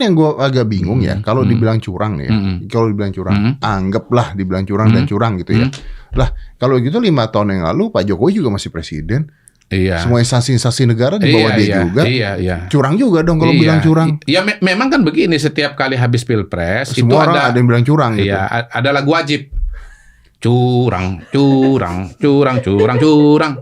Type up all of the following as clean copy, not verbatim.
yang gue agak bingung ya, kalau dibilang curang ya, kalau dibilang curang, anggaplah dibilang curang dan curang gitu ya. Lah, kalau gitu 5 tahun yang lalu Pak Jokowi juga masih presiden. Iya. Semua instansi di bawah dia juga. Iya. Curang juga dong kalau bilang curang. Ya memang kan begini, setiap kali habis Pilpres semua itu orang ada yang bilang curang gitu. Iya, ada lagu wajib. Curang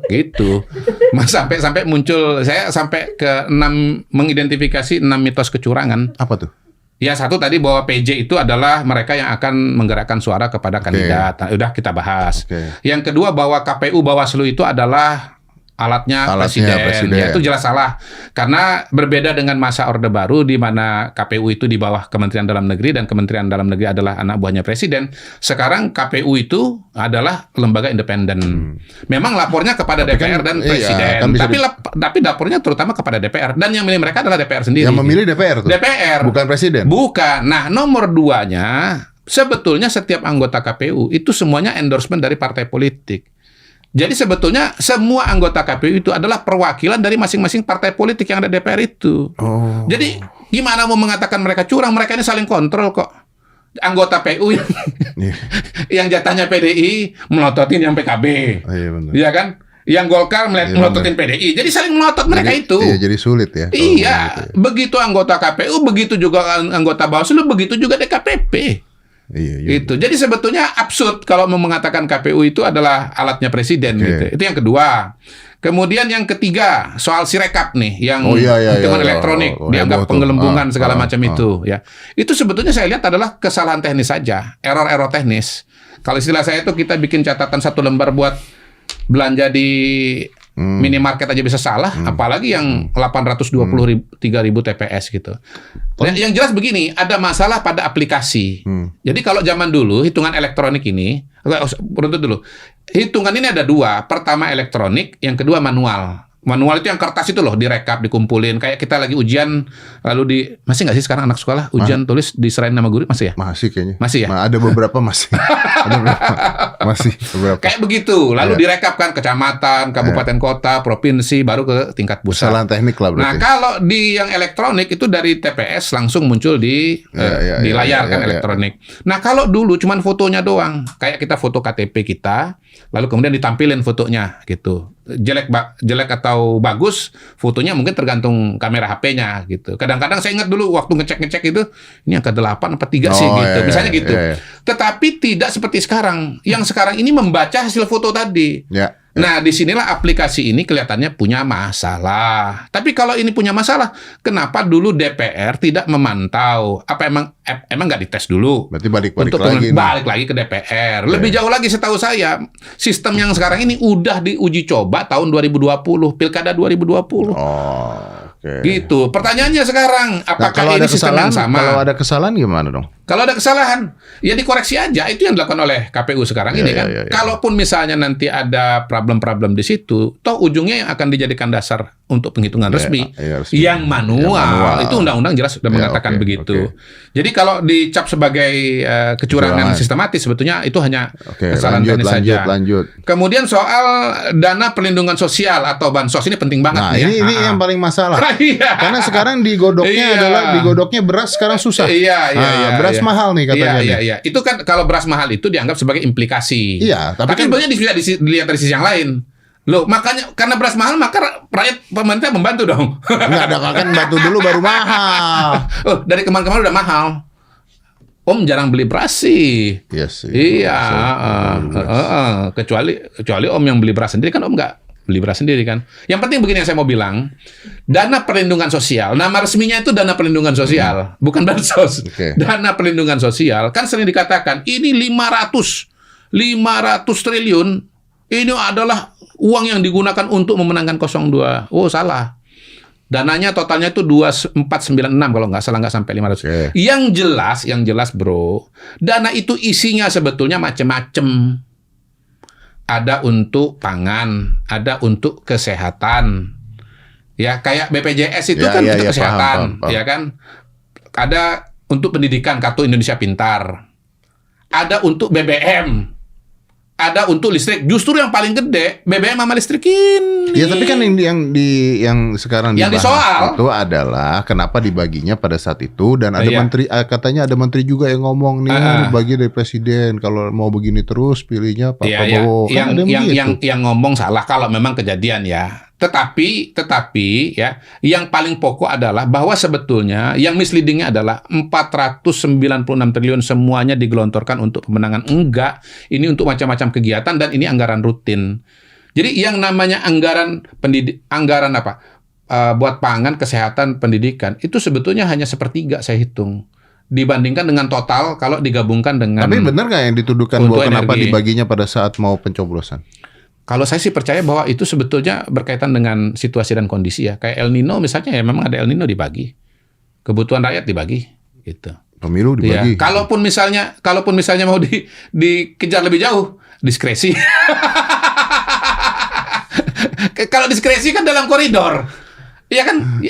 gitu. Mas sampai muncul, saya sampai ke 6 mengidentifikasi 6 mitos kecurangan. Apa tuh? Ya, satu tadi bahwa PJ itu adalah mereka yang akan menggerakkan suara kepada kandidat. Nah, udah kita bahas. Yang kedua bahwa KPU Bawaslu itu adalah alatnya presiden. Ya, itu jelas salah. Karena berbeda dengan masa Orde Baru di mana KPU itu di bawah Kementerian Dalam Negeri dan Kementerian Dalam Negeri adalah anak buahnya presiden. Sekarang KPU itu adalah lembaga independen. Memang lapornya kepada DPR dan presiden. Tapi lapornya terutama kepada DPR, dan yang memilih mereka adalah DPR sendiri. Yang memilih DPR tuh. DPR, bukan presiden. Bukan. Nah, nomor 2-nya sebetulnya setiap anggota KPU itu semuanya endorsement dari partai politik. Jadi sebetulnya semua anggota KPU itu adalah perwakilan dari masing-masing partai politik yang ada DPR itu. Jadi gimana mau mengatakan mereka curang? Mereka ini saling kontrol kok. Anggota PU yang jatahnya PDI melototin yang PKB, iya kan? Yang Golkar melototin PDI. Jadi saling melotot mereka itu. Iya, jadi sulit ya. Iya, begitu anggota KPU, begitu juga anggota Bawaslu, begitu juga DKPP. Iya. Itu. Jadi sebetulnya absurd kalau mau mengatakan KPU itu adalah alatnya presiden gitu. Itu yang kedua. Kemudian yang ketiga, soal Sirekap nih, yang hitungan elektronik dianggap penggelembungan segala macam itu ya. Itu sebetulnya saya lihat adalah kesalahan teknis saja, error error teknis. Kalau istilah saya itu kita bikin catatan 1 lembar buat belanja di minimarket aja bisa salah, apalagi yang 823.000 TPS gitu. Yang jelas begini, ada masalah pada aplikasi. Jadi kalau zaman dulu hitungan elektronik ini, runtut dulu. Hitungan ini ada 2, pertama elektronik, yang kedua manual. Manual itu yang kertas itu loh, direkap, dikumpulin. Kayak kita lagi ujian, lalu masih nggak sih sekarang anak sekolah ujian tulis diserahin nama guru, masih ya? Masih kayaknya. Masih ya? Ada beberapa masih. Masih beberapa. Kayak begitu, lalu direkapkan kecamatan, kabupaten kota, provinsi, baru ke tingkat pusat. Kesalahan teknik lah berarti. Nah, kalau di yang elektronik itu dari TPS langsung muncul di layar kan elektronik. Nah, kalau dulu cuman fotonya doang, kayak kita foto KTP kita, lalu kemudian ditampilin fotonya gitu. Jelek atau bagus, fotonya mungkin tergantung kamera HP-nya gitu. Kadang-kadang saya ingat dulu waktu ngecek itu, ini angka 8 apa 3 sih gitu. Misalnya gitu. Tetapi tidak seperti sekarang. Yang sekarang ini membaca hasil foto tadi. Nah, disinilah aplikasi ini kelihatannya punya masalah. Tapi kalau ini punya masalah, kenapa dulu DPR tidak memantau? Apa emang nggak dites dulu? Berarti balik lagi ke DPR. Lebih jauh lagi setahu saya, sistem yang sekarang ini udah diuji coba tahun 2020, Pilkada 2020. Gitu. Pertanyaannya sekarang, apakah ini sistem yang sama? Kalau ada kesalahan gimana dong? Kalau ada kesalahan, ya dikoreksi aja. Itu yang dilakukan oleh KPU sekarang ini kan. Kalaupun misalnya nanti ada problem-problem di situ, toh ujungnya yang akan dijadikan dasar untuk penghitungan resmi. Yang manual. Itu undang-undang jelas sudah mengatakan begitu. Jadi kalau dicap sebagai kecurangan sistematis, sebetulnya itu hanya kesalahan teknis saja. Kemudian soal dana perlindungan sosial atau bansos, ini penting banget. Nah, ini yang paling masalah. Karena sekarang digodoknya beras sekarang susah. Beras mahal nih katanya. Iya. Itu kan kalau beras mahal itu dianggap sebagai implikasi. Iya, tapi sebenarnya dilihat dari sisi yang lain. Loh, makanya karena beras mahal maka pemerintah membantu dong. Enggak ada, kan bantu dulu baru mahal. Dari kemarin-kemarin udah mahal. Om jarang beli beras sih. Iya sih. Iya, kecuali Om yang beli beras sendiri, kan Om nggak beli beras sendiri kan. Yang penting begini yang saya mau bilang, dana perlindungan sosial, nama resminya itu dana perlindungan sosial, bukan bansos. Dana perlindungan sosial kan sering dikatakan ini 500 triliun ini adalah uang yang digunakan untuk memenangkan 02. Oh, salah. Dananya totalnya itu 2496 kalau nggak salah, nggak sampai 500. Yang jelas bro, dana itu isinya sebetulnya macam-macam. Ada untuk pangan, ada untuk kesehatan. Ya, kayak BPJS itu kan untuk kesehatan, paham. Ya kan? Ada untuk pendidikan, Kartu Indonesia Pintar. Ada untuk BBM. ada untuk listrik. Justru yang paling gede BBM sama listrikin. Ya tapi kan yang sekarang yang dibahas itu adalah kenapa dibaginya pada saat itu, dan ada menteri, katanya ada menteri juga yang ngomong nih bagi dari presiden, kalau mau begini terus pilihnya Pak Prabowo. Kan yang ngomong salah kalau memang kejadian ya. Tetapi ya, yang paling pokok adalah bahwa sebetulnya yang misleadingnya adalah 496 triliun semuanya digelontorkan untuk pemenangan. Enggak, ini untuk macam-macam kegiatan dan ini anggaran rutin. Jadi yang namanya anggaran buat pangan, kesehatan, pendidikan itu sebetulnya hanya sepertiga saya hitung. Dibandingkan dengan total kalau digabungkan dengan. Tapi benar nggak yang dituduhkan bahwa kenapa dibaginya pada saat mau pencoblosan? Kalau saya sih percaya bahwa itu sebetulnya berkaitan dengan situasi dan kondisi ya. Kayak El Nino misalnya ya, memang ada El Nino dibagi. Kebutuhan rakyat dibagi gitu. Pemilu dibagi. Ya. Kalaupun misalnya mau dikejar lebih jauh, diskresi. Kalau diskresi kan dalam koridor. Iya kan?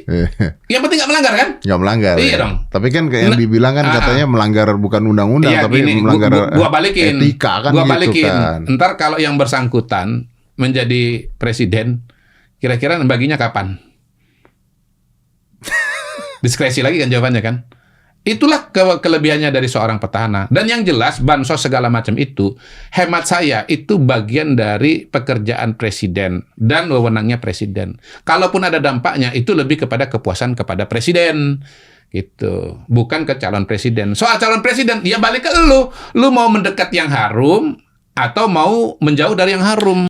Yang penting nggak melanggar kan? Nggak melanggar. Iya ya. dong. Tapi kan yang dibilang kan katanya melanggar bukan undang-undang, tapi melanggar etika kan. Gua gitu balikin. Kan. Ntar kalau yang bersangkutan menjadi presiden, kira-kira baginya kapan? Diskresi lagi kan jawabannya kan? Itulah kelebihannya dari seorang petahana. Dan yang jelas, bansos segala macam itu, hemat saya, itu bagian dari pekerjaan presiden dan wewenangnya presiden. Kalaupun ada dampaknya, itu lebih kepada kepuasan kepada presiden. Gitu. Bukan ke calon presiden. Soal calon presiden, ya balik ke lu. Lu mau mendekat yang harum, atau mau menjauh dari yang harum.